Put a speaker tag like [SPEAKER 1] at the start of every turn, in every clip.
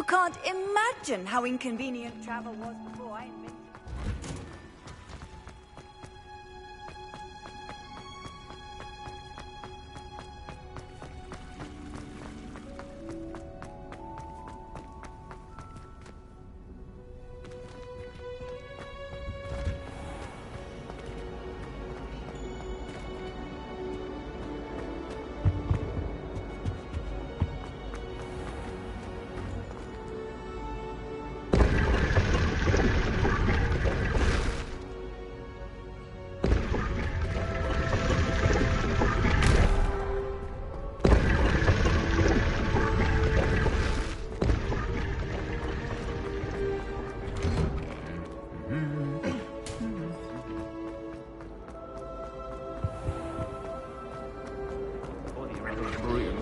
[SPEAKER 1] You can't imagine how inconvenient travel was before I invented.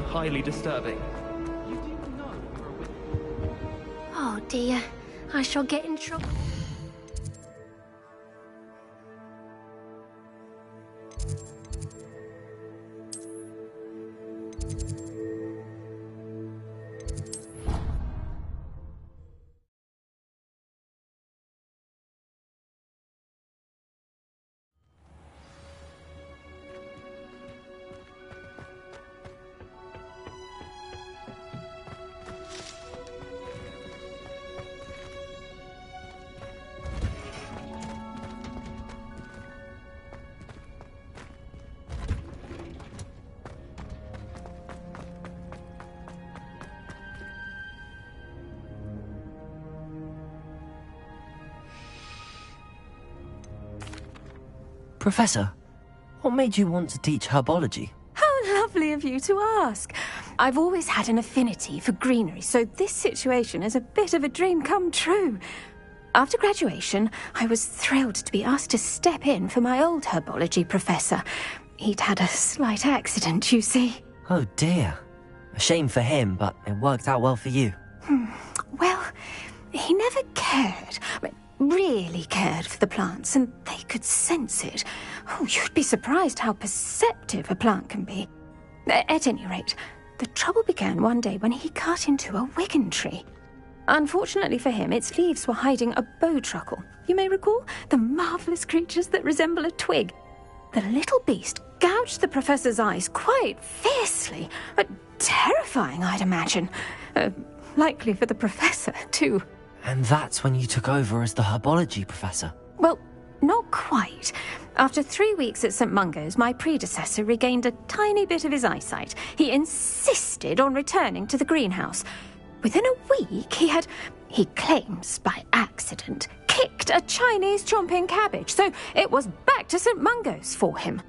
[SPEAKER 2] Highly disturbing.
[SPEAKER 3] Oh dear, I shall get in trouble.
[SPEAKER 4] Professor, what made you want to teach herbology?
[SPEAKER 5] How lovely of you to ask. I've always had an affinity for greenery, so this situation is a bit of a dream come true. After graduation, I was thrilled to be asked to step in for my old herbology professor. He'd had a slight accident, you see.
[SPEAKER 4] Oh dear. A shame for him, but it worked out well for you.
[SPEAKER 5] Well, he never cared. Really cared for the plants, and they could sense it. Oh, you'd be surprised how perceptive a plant can be. At any rate, the trouble began one day when he cut into a wigan tree. Unfortunately for him, its leaves were hiding a bowtruckle. You may recall the marvellous creatures that resemble a twig. The little beast gouged the professor's eyes quite fiercely. Terrifying, I'd imagine. Likely for the professor, too.
[SPEAKER 4] And that's when you took over as the herbology professor?
[SPEAKER 5] Well, not quite. After 3 weeks at St. Mungo's, my predecessor regained a tiny bit of his eyesight. He insisted on returning to the greenhouse. Within a week, he claims by accident, kicked a Chinese chomping cabbage, so it was back to St. Mungo's for him.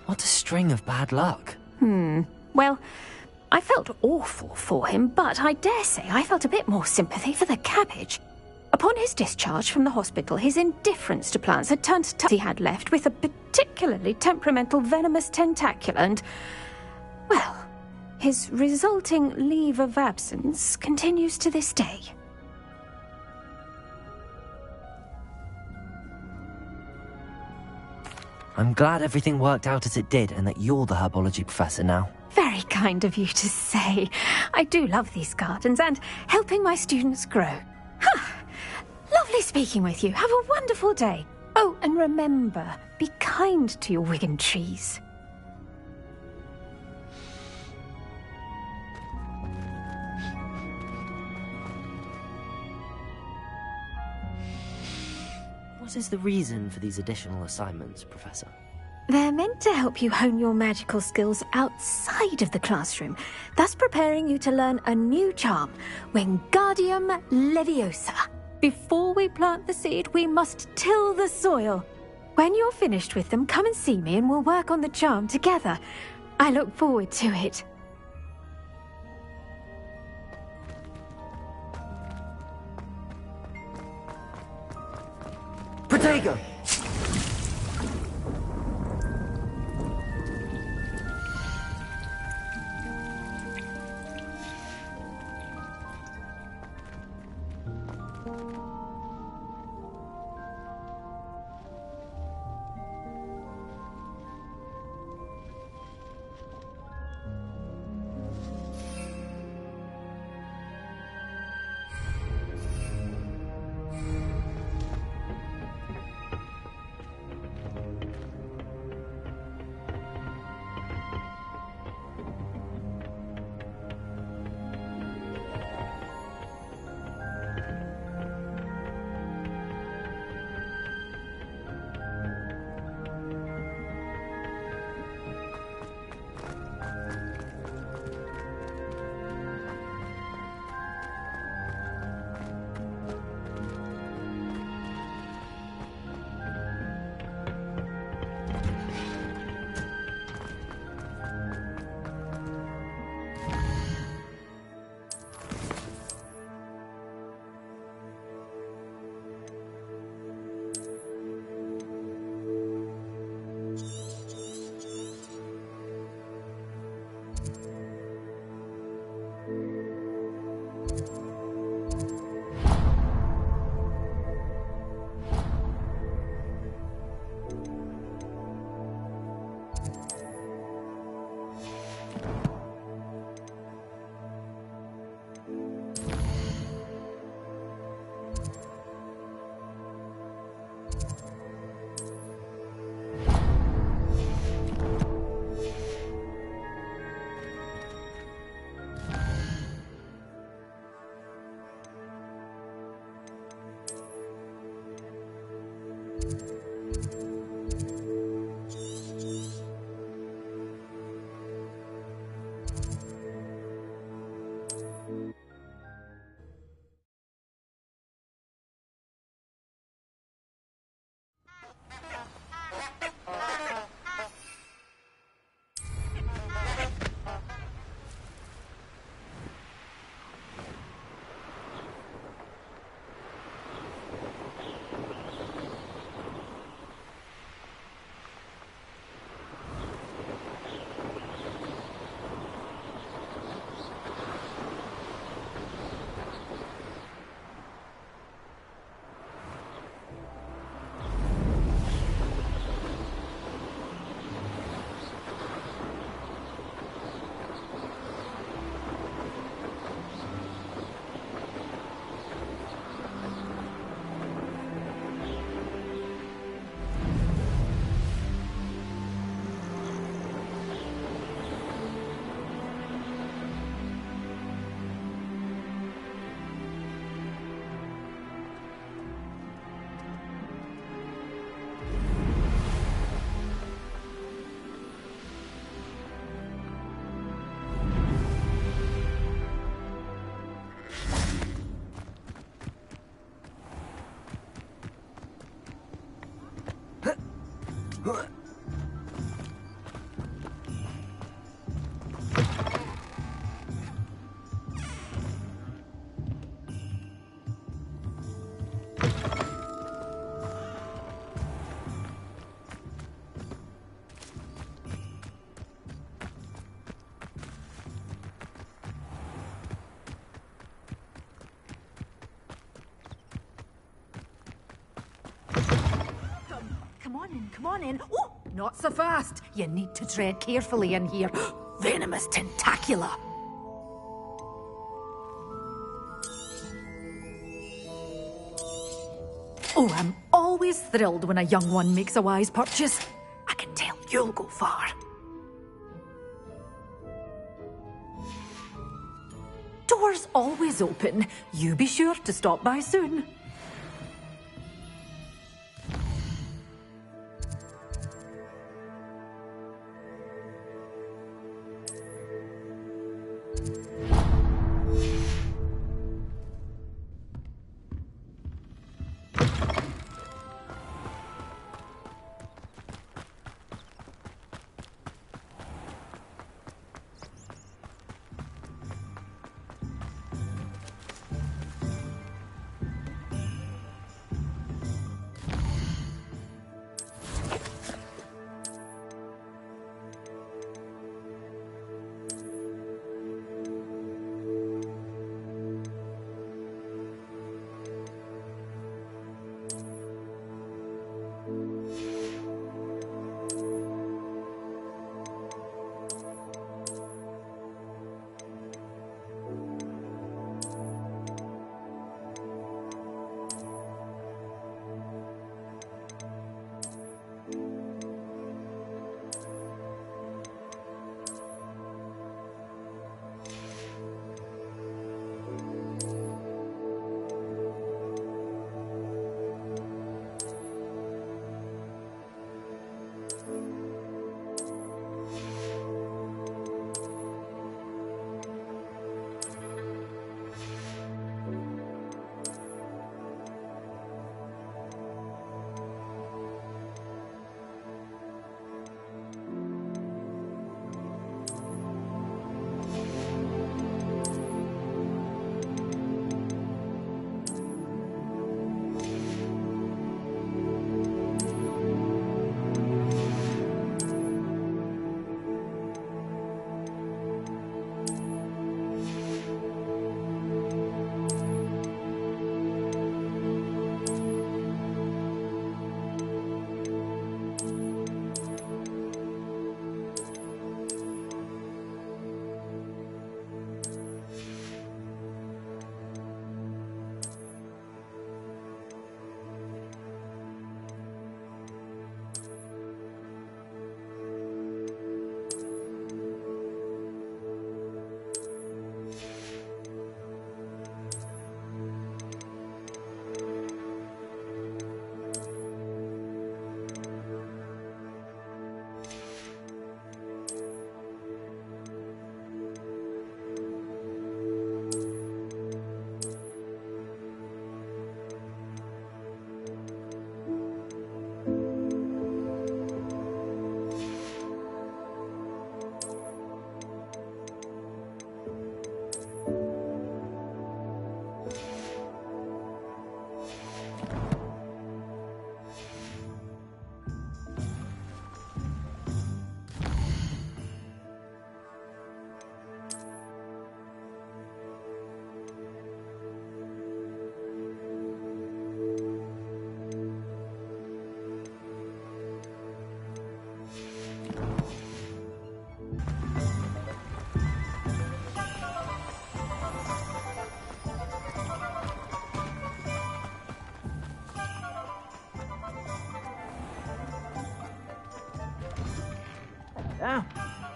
[SPEAKER 4] What a string of bad luck.
[SPEAKER 5] Well, I felt awful for him, but I dare say I felt a bit more sympathy for the cabbage. Upon his discharge from the hospital, his indifference to plants had turned to he had left with a particularly temperamental venomous tentacula and, well, his resulting leave of absence continues to this day.
[SPEAKER 4] I'm glad everything worked out as it did and that you're the herbology professor now.
[SPEAKER 5] Very kind of you to say. I do love these gardens and helping my students grow. Lovely speaking with you. Have a wonderful day. Oh, and remember, be kind to your wigan trees.
[SPEAKER 4] What is the reason for these additional assignments, Professor?
[SPEAKER 5] They're meant to help you hone your magical skills outside of the classroom, thus preparing you to learn a new charm, Wingardium Leviosa. Before we plant the seed, we must till the soil. When you're finished with them, come and see me and we'll work on the charm together. I look forward to it.
[SPEAKER 4] Protego!
[SPEAKER 6] Come on in. Oh, not so fast. You need to tread carefully in here. Venomous tentacula. Oh, I'm always thrilled when a young one makes a wise purchase. I can tell you'll go far. Doors always open. You be sure to stop by soon.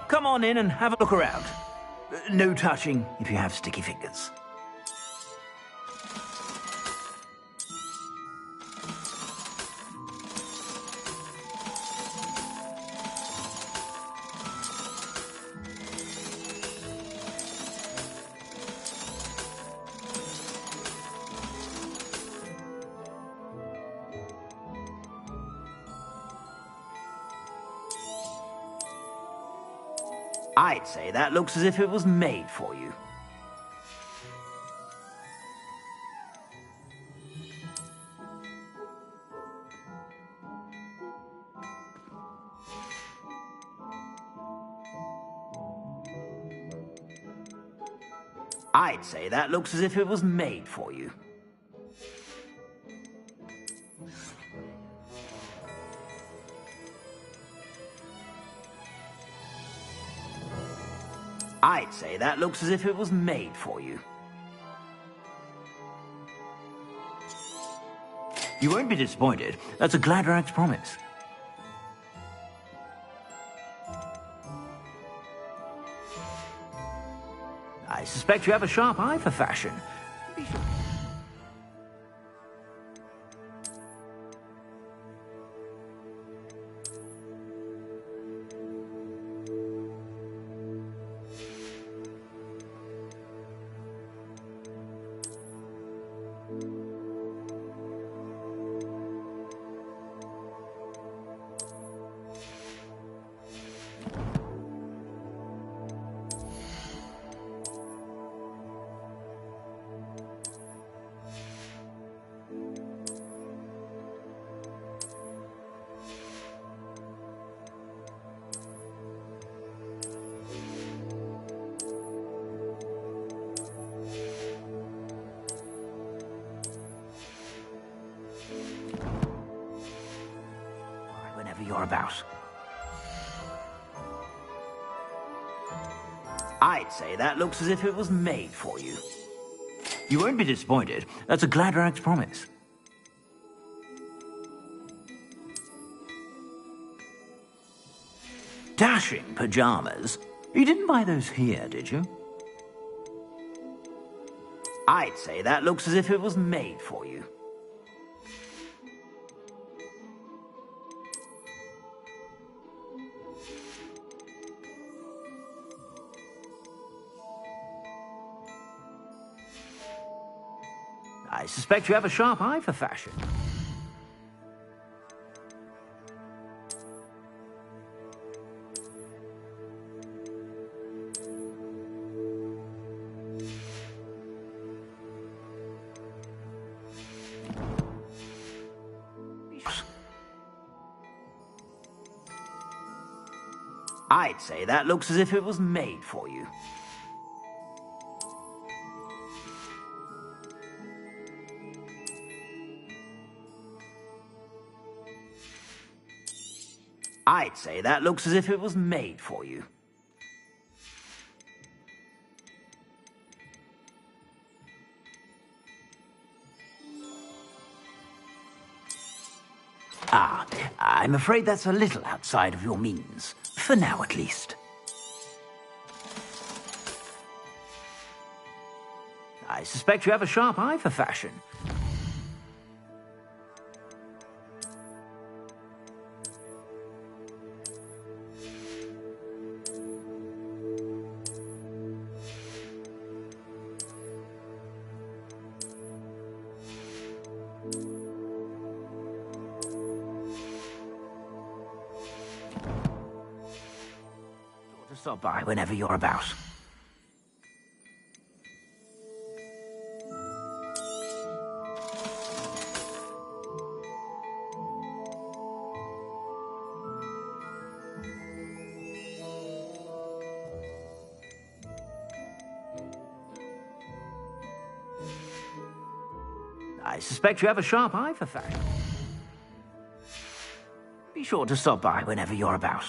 [SPEAKER 7] Come on in and have a look around. No touching if you have sticky fingers. I'd say that looks as if it was made for you. I'd say that looks as if it was made for you. I'd say that looks as if it was made for you. You won't be disappointed. That's a Gladrag's promise. I suspect you have a sharp eye for fashion. Whenever you're about. I'd say that looks as if it was made for you. You won't be disappointed. That's a Gladrag's promise. Dashing pajamas. You didn't buy those here, did you? I'd say that looks as if it was made for you. I suspect you have a sharp eye for fashion. I'd say that looks as if it was made for you. I'd say that looks as if it was made for you. I'm afraid that's a little outside of your means. For now, at least. I suspect you have a sharp eye for fashion. Stop by whenever you're about. I suspect you have a sharp eye for fashion. Be sure to stop by whenever you're about.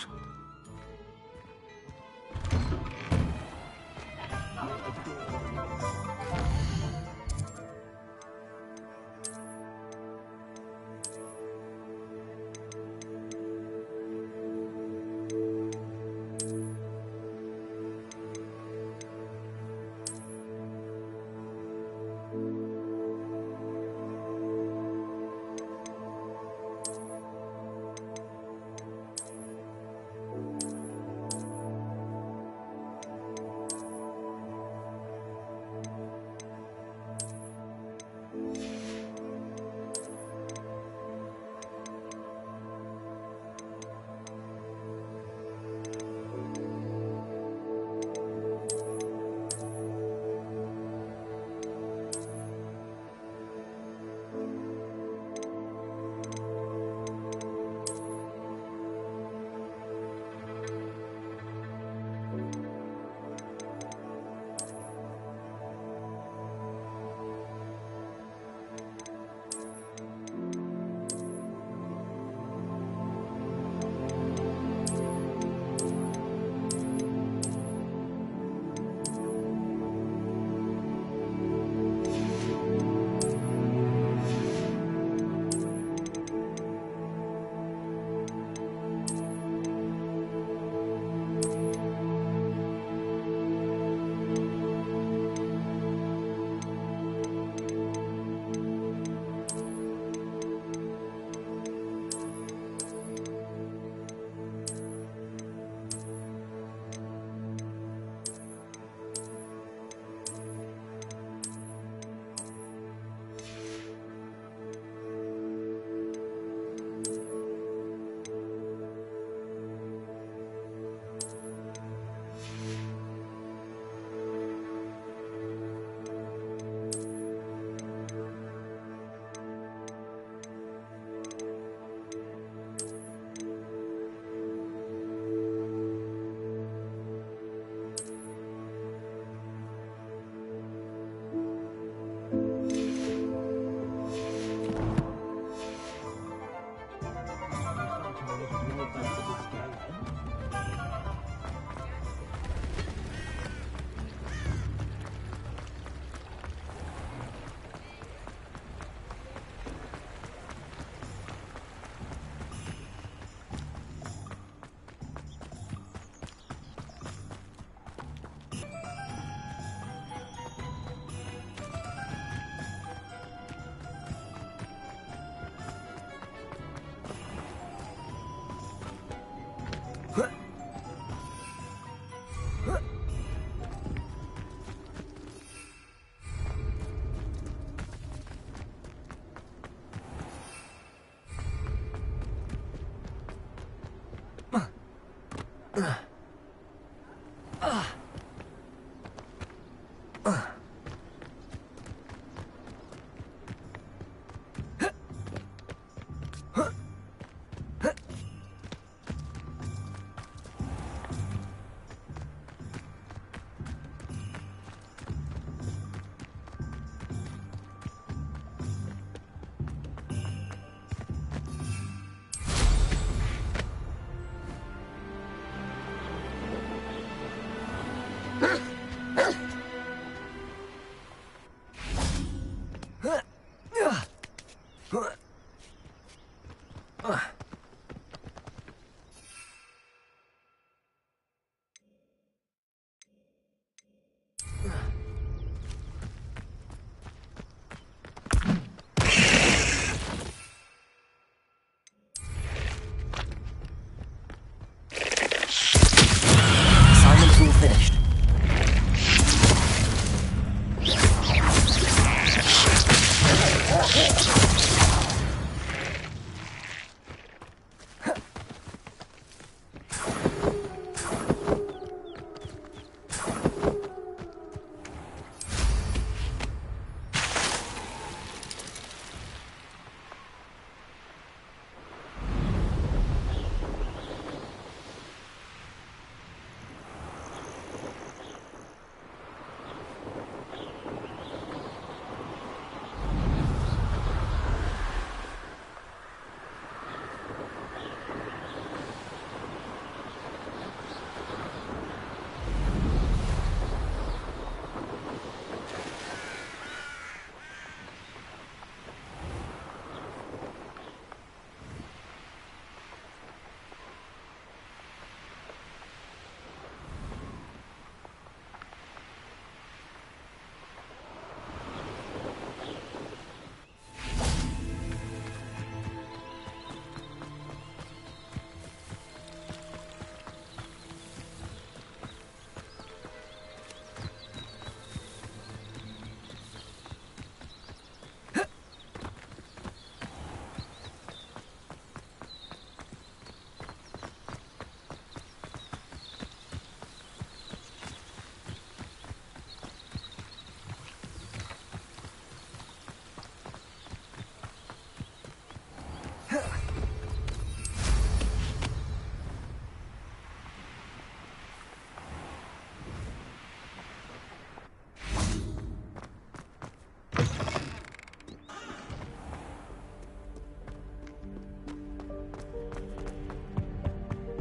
[SPEAKER 4] Assignment's all finished.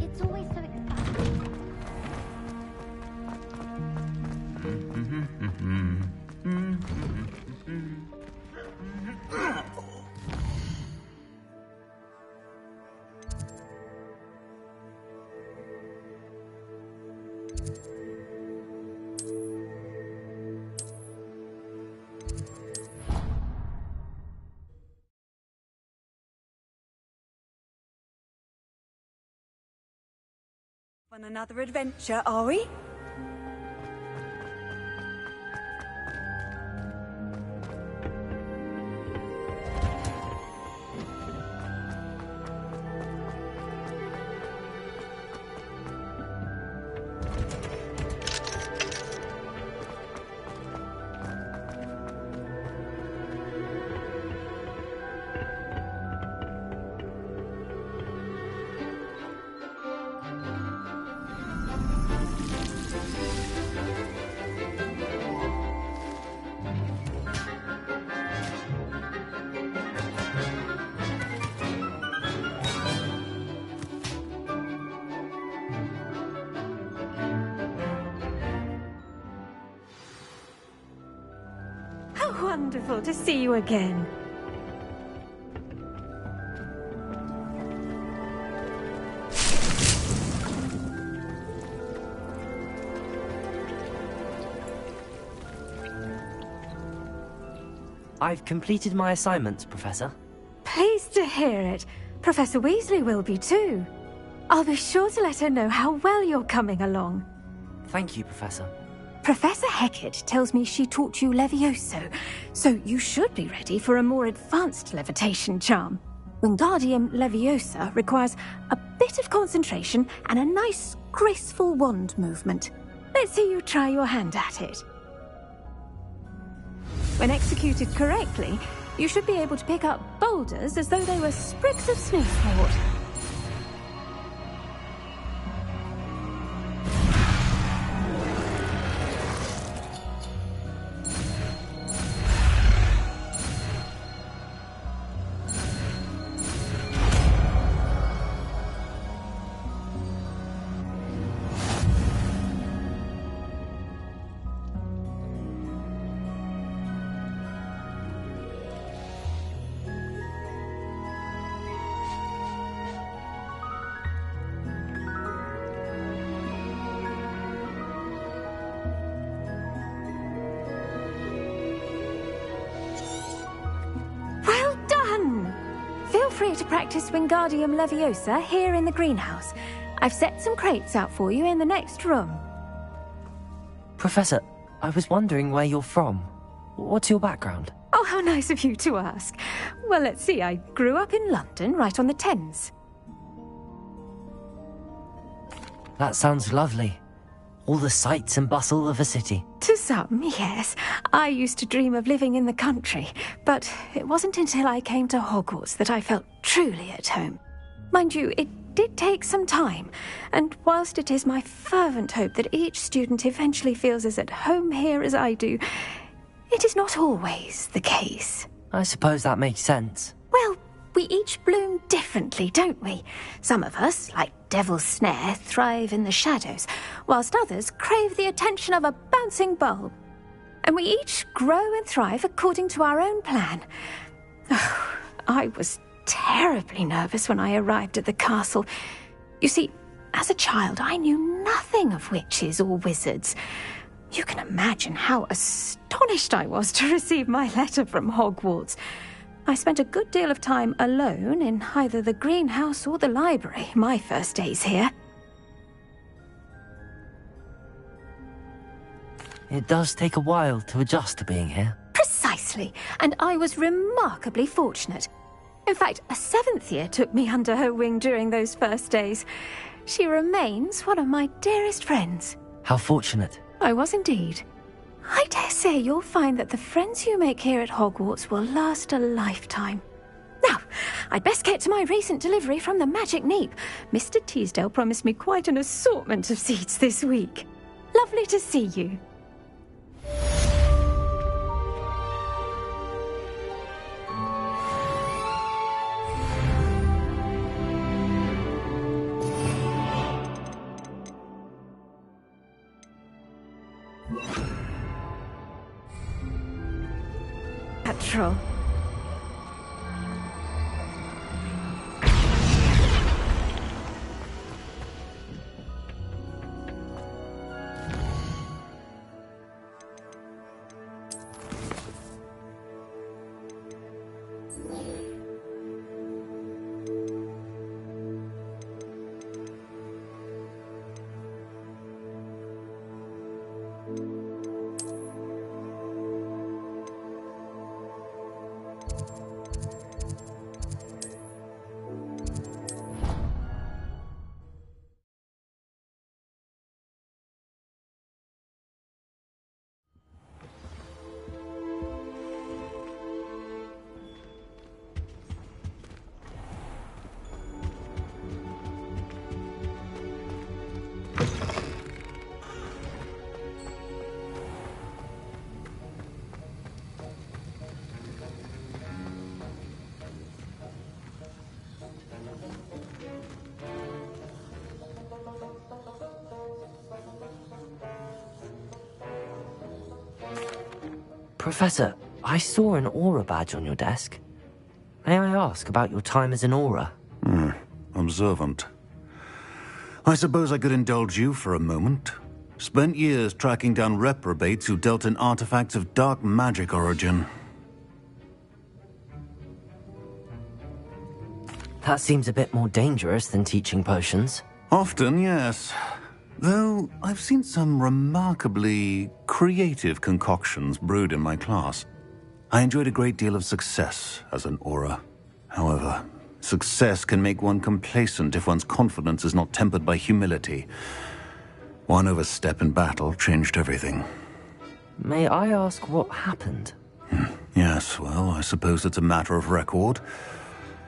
[SPEAKER 3] It's always so exciting.
[SPEAKER 1] On another adventure, are we?
[SPEAKER 5] How wonderful to see you again.
[SPEAKER 4] I've completed my assignments, Professor.
[SPEAKER 5] Pleased to hear it. Professor Weasley will be too. I'll be sure to let her know how well you're coming along.
[SPEAKER 4] Thank you, Professor.
[SPEAKER 5] Professor Hecat tells me she taught you Levioso, so you should be ready for a more advanced levitation charm. Wingardium Leviosa requires a bit of concentration and a nice, graceful wand movement. Let's see you try your hand at it. When executed correctly, you should be able to pick up boulders as though they were sprigs of snowfort. free to practice Wingardium Leviosa here in the greenhouse. I've set some crates out for you in the next room.
[SPEAKER 4] Professor, I was wondering where you're from. What's your background?
[SPEAKER 5] Oh, how nice of you to ask. Well, let's see, I grew up in London, right on the Thames.
[SPEAKER 4] That sounds lovely. All the sights and bustle of a city.
[SPEAKER 5] To some, yes. I used to dream of living in the country, but it wasn't until I came to Hogwarts that I felt truly at home. Mind you, it did take some time, and whilst it is my fervent hope that each student eventually feels as at home here as I do, it is not always the case.
[SPEAKER 4] I suppose that makes sense.
[SPEAKER 5] Well, we each bloom differently, don't we? Some of us, like Devil's Snare, thrive in the shadows, whilst others crave the attention of a bouncing bulb. And we each grow and thrive according to our own plan. Oh, I was terribly nervous when I arrived at the castle. You see, as a child, I knew nothing of witches or wizards. You can imagine how astonished I was to receive my letter from Hogwarts. I spent a good deal of time alone in either the greenhouse or the library my first days here.
[SPEAKER 4] It does take a while to adjust to being here.
[SPEAKER 5] Precisely, and I was remarkably fortunate. In fact, a 7th year took me under her wing during those first days. She remains one of my dearest friends.
[SPEAKER 4] How fortunate.
[SPEAKER 5] I was indeed. I dare say you'll find that the friends you make here at Hogwarts will last a lifetime. Now, I'd best get to my recent delivery from the Magic Neep. Mr. Teasdale promised me quite an assortment of seeds this week. Lovely to see you. Natural.
[SPEAKER 4] Professor, I saw an aura badge on your desk. May I ask about your time as an aura?
[SPEAKER 8] Observant. I suppose I could indulge you for a moment. Spent years tracking down reprobates who dealt in artifacts of dark magic origin.
[SPEAKER 4] That seems a bit more dangerous than teaching potions.
[SPEAKER 8] Often, yes. Though I've seen some remarkably creative concoctions brewed in my class. I enjoyed a great deal of success as an aura. However, success can make one complacent if one's confidence is not tempered by humility. One overstep in battle changed everything.
[SPEAKER 4] May I ask what happened?
[SPEAKER 8] Yes, well, I suppose it's a matter of record.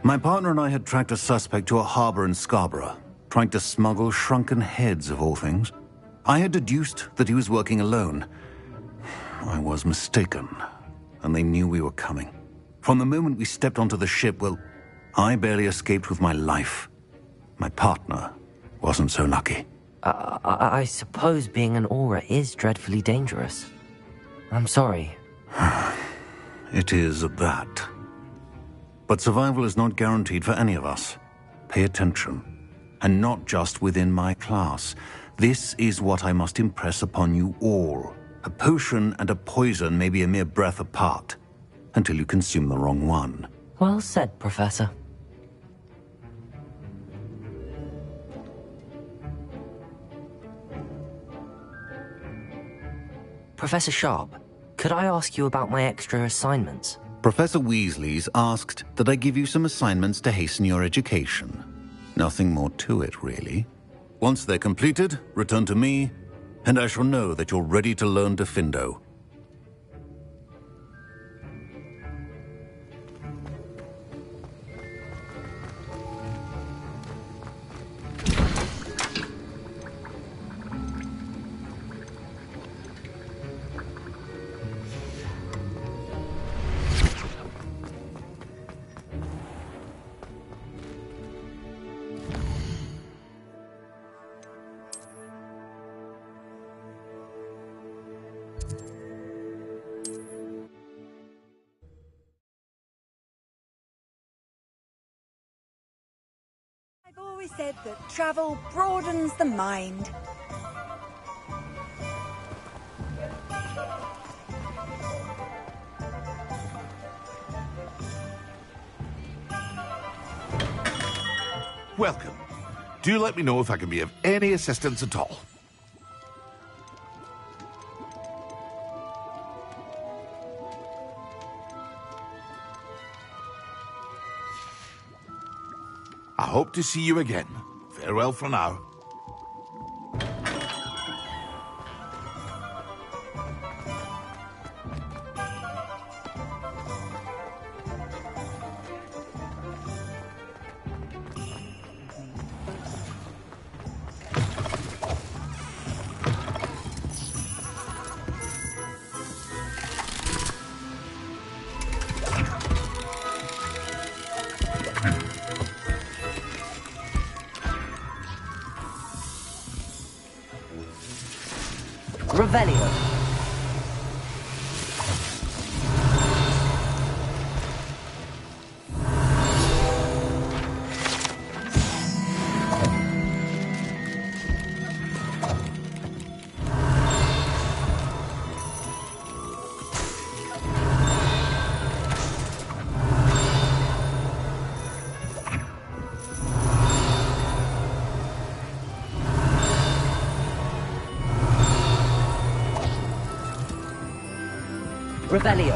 [SPEAKER 8] My partner and I had tracked a suspect to a harbor in Scarborough, trying to smuggle shrunken heads of all things. I had deduced that he was working alone. I was mistaken, and they knew we were coming. From the moment we stepped onto the ship, well, I barely escaped with my life. My partner wasn't so lucky.
[SPEAKER 4] I suppose being an aura is dreadfully dangerous. I'm sorry.
[SPEAKER 8] It is at that. But survival is not guaranteed for any of us. Pay attention. And not just within my class. This is what I must impress upon you all. A potion and a poison may be a mere breath apart, until you consume the wrong one.
[SPEAKER 4] Well said, Professor. Professor Sharp, could I ask you about my extra assignments?
[SPEAKER 8] Professor Weasley's asked that I give you some assignments to hasten your education. Nothing more to it, really. Once they're completed, return to me, and I shall know that you're ready to learn Diffindo.
[SPEAKER 1] I've always said that travel broadens the mind.
[SPEAKER 9] Welcome. Do let me know if I can be of any assistance at all. I hope to see you again. Farewell for now.
[SPEAKER 4] Revelio. Revelio.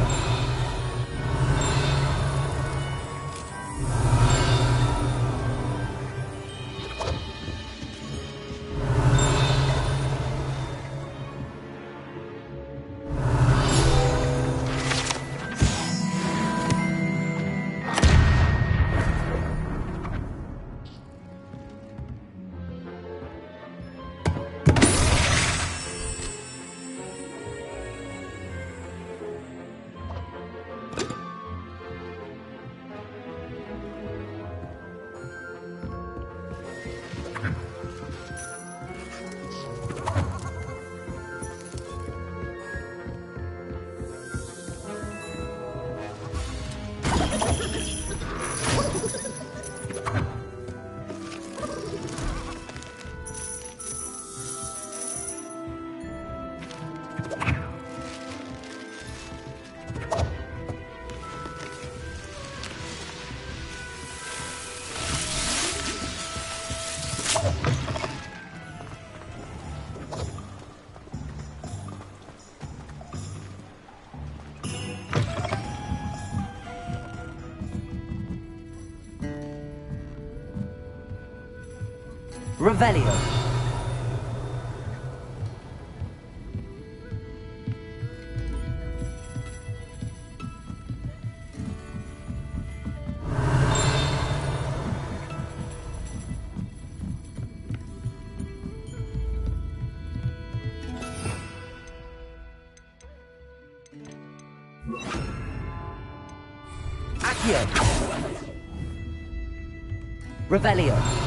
[SPEAKER 4] Revelio. Accio. Revelio.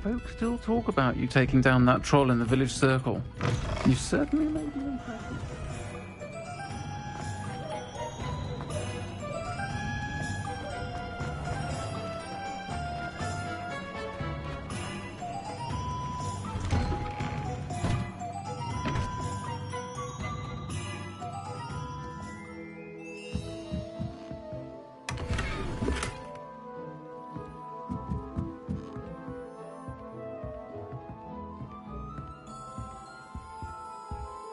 [SPEAKER 10] Folk still talk about you taking down that troll in the village circle. You certainly made an impression.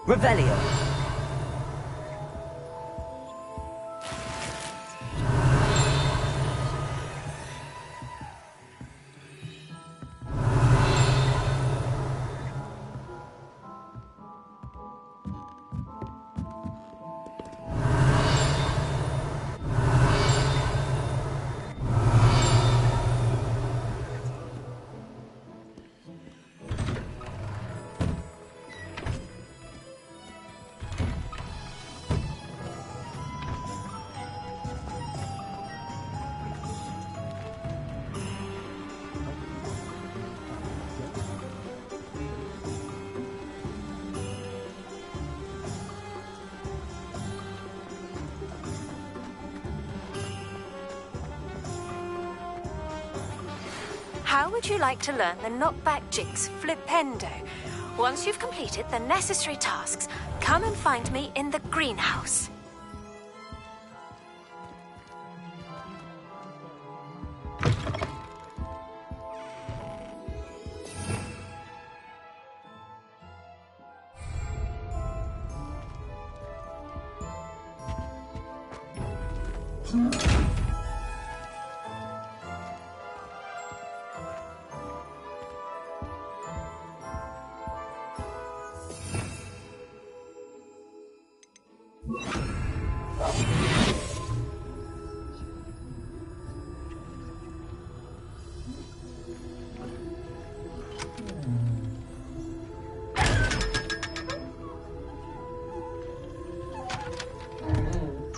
[SPEAKER 4] Revelio.
[SPEAKER 3] How would you like to learn the knockback jinx flipendo? Once you've completed the necessary tasks, come and find me in the greenhouse.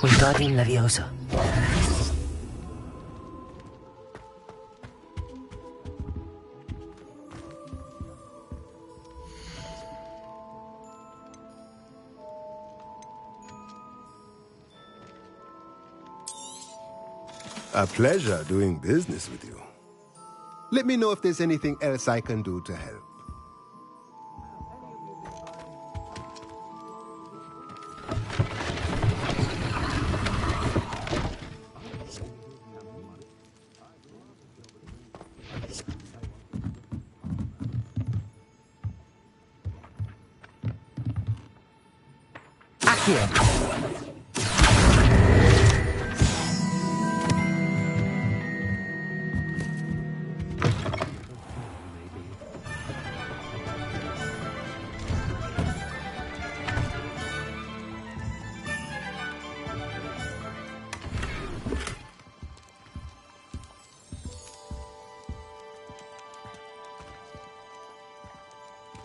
[SPEAKER 4] Wingardium Leviosa.
[SPEAKER 11] A pleasure doing business with you. Let me know if there's anything else I can do to help.
[SPEAKER 4] Accio.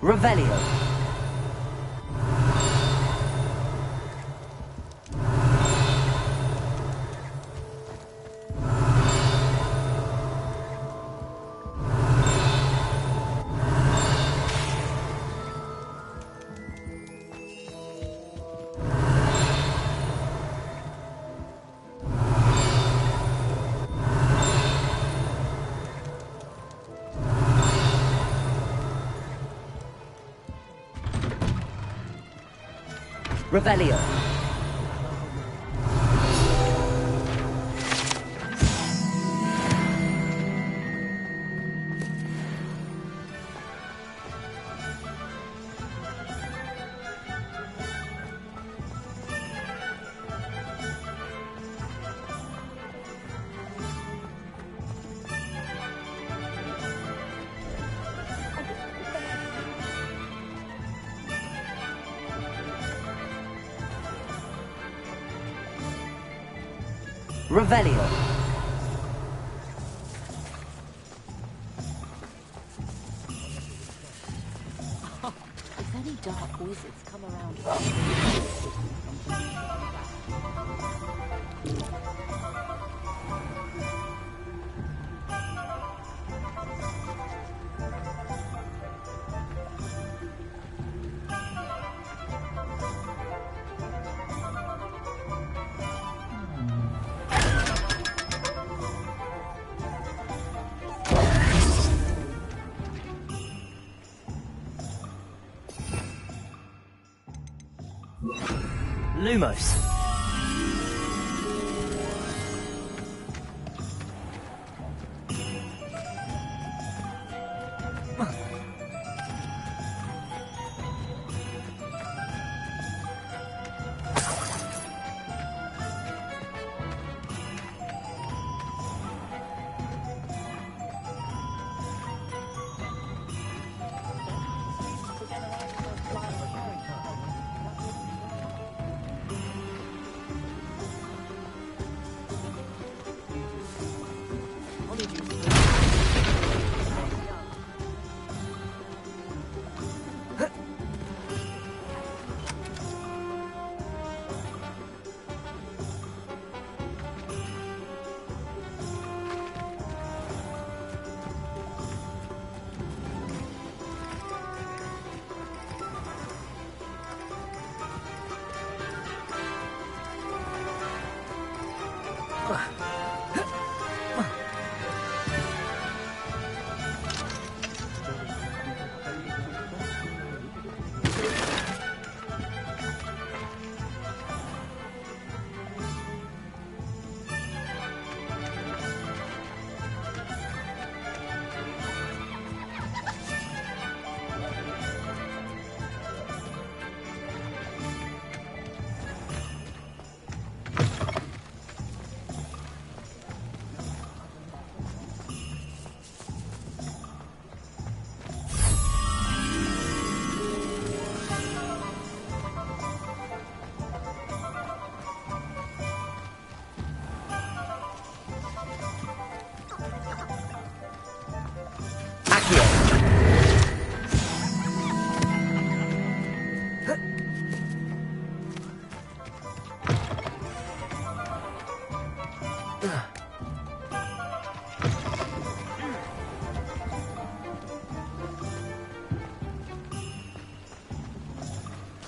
[SPEAKER 4] Revelio. Revelio. Revelio.
[SPEAKER 12] If any dark wizards come around.
[SPEAKER 4] Lumos.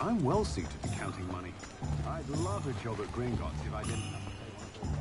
[SPEAKER 13] I'm well suited to counting money. I'd love a job at Gringotts if I didn't have to pay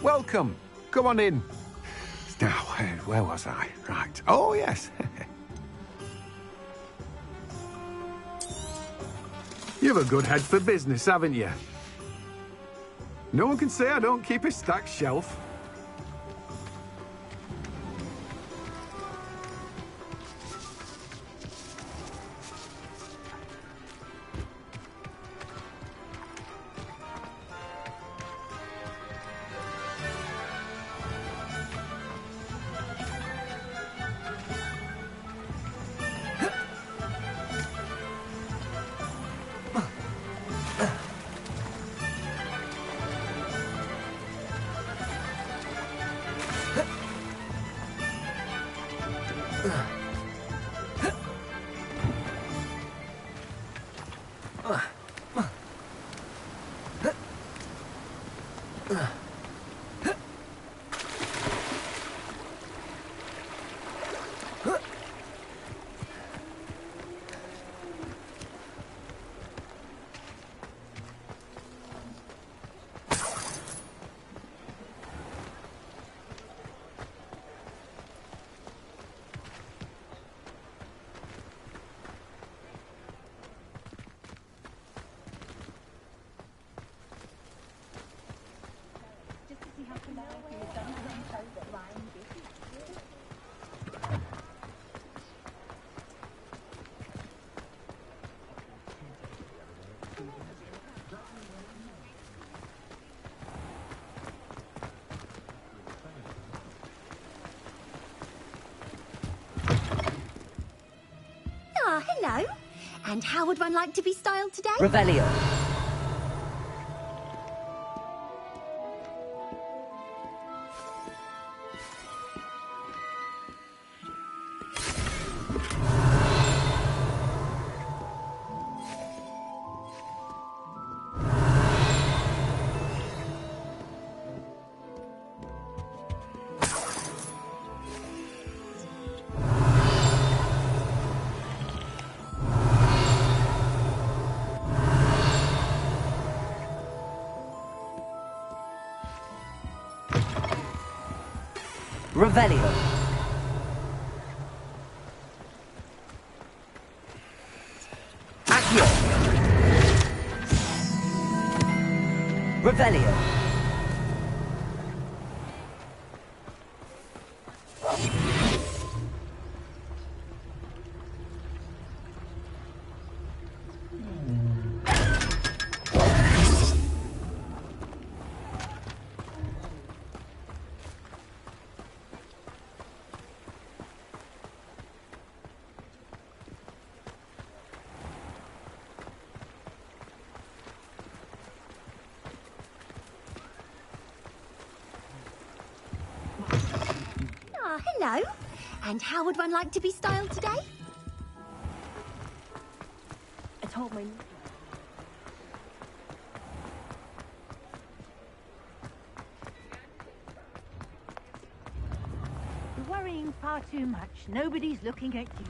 [SPEAKER 13] Welcome. Come on in. Now, where was I? Right. Oh, yes. You've a good head for business, haven't you? No one can say I don't keep a stacked shelf.
[SPEAKER 14] Hello. And how would one like to be styled today?
[SPEAKER 4] Revelio. Revelio. Accio. Revelio.
[SPEAKER 14] Ah, hello. And how would one like to be styled today?
[SPEAKER 1] I told my...
[SPEAKER 6] You're worrying far too much. Nobody's looking at you.